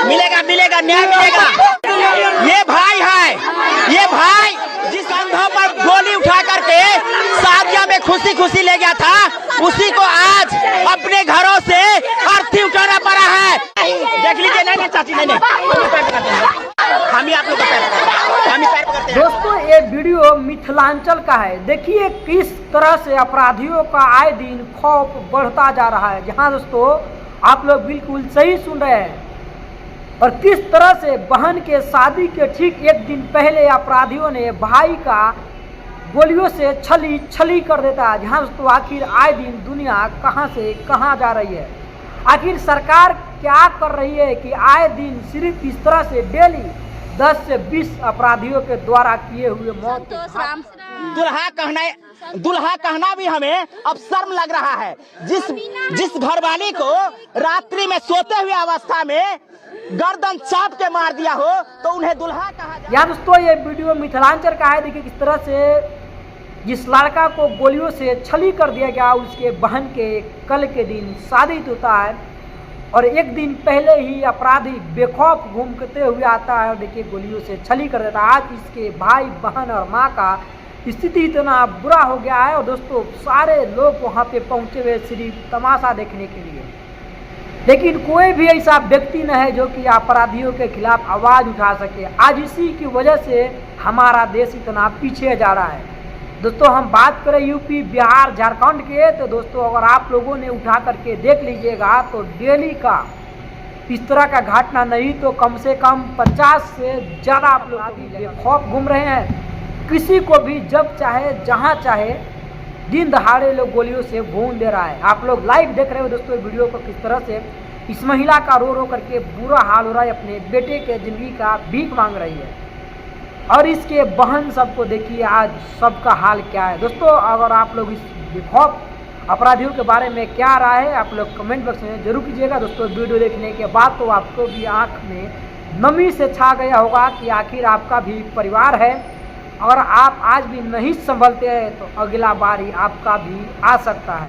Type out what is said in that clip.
मिलेगा मिलेगा न्याय मिलेगा। ये भाई है, ये भाई जिस अंधों पर गोली उठा करके शादियां में खुशी खुशी ले गया था, उसी को आज अपने घरों से अर्थी उठाना पड़ा है। देख लीजिए। नहीं चाची नहीं, हम ही आप लोग करते हैं। दोस्तों ये वीडियो मिथिलांचल का है। देखिए किस तरह से अपराधियों का आए दिन खौफ बढ़ता जा रहा है। जहां दोस्तों आप लोग बिल्कुल सही सुन रहे हैं। और किस तरह से बहन के शादी के ठीक एक दिन पहले अपराधियों ने भाई का गोलियों से छली कर देता है। जहाँ दोस्तों आखिर आए दिन दुनिया कहाँ से कहाँ जा रही है। आखिर सरकार क्या कर रही है कि आए दिन सिर्फ इस तरह से डेली 10 से 20 अपराधियों के द्वारा किए हुए मौत। दुल्हा कहना भी हमें अब शर्म लग रहा है। जिस घरवाली को रात्रि में सोते हुए अवस्था में गर्दन चाप के मार दिया हो तो उन्हें दुल्हा कहा जाए। यहाँ दोस्तों ये वीडियो मिथिलांचल का है। देखिए किस तरह से जिस लड़का को गोलियों से छली कर दिया गया, उसके बहन के कल के दिन शादी होता है और एक दिन पहले ही अपराधी बेखौफ घूमते हुए आता है और देखिए गोलियों से छली कर देता है। आज इसके भाई बहन और माँ का स्थिति इतना बुरा हो गया है और दोस्तों सारे लोग वहाँ पे पहुँचे हुए सिर्फ तमाशा देखने के लिए। लेकिन कोई भी ऐसा व्यक्ति न है जो कि अपराधियों के खिलाफ आवाज़ उठा सके। आज इसी की वजह से हमारा देश इतना पीछे जा रहा है। दोस्तों हम बात करें यूपी, बिहार, झारखंड के, तो दोस्तों अगर आप लोगों ने उठा करके देख लीजिएगा तो डेली का इस तरह का घटना नहीं तो कम से कम 50 से ज़्यादा आप लोग खौफ घूम रहे हैं। किसी को भी जब चाहे जहाँ चाहे दिन दहाड़े लोग गोलियों से भून दे रहा है। आप लोग लाइव देख रहे हो दोस्तों वीडियो को किस तरह से इस महिला का रो करके बुरा हाल हो रहा है। अपने बेटे के जिंदगी का भीख मांग रही है और इसके बहन सबको देखिए आज सबका हाल क्या है। दोस्तों अगर आप लोग इस बेखौफ अपराधियों के बारे में क्या राय है आप लोग कमेंट बॉक्स में जरूर कीजिएगा। दोस्तों वीडियो देखने के बाद तो आपको भी आँख में नमी से छा गया होगा कि आखिर आपका भी परिवार है और आप आज भी नहीं संभलते हैं तो अगला बारी आपका भी आ सकता है।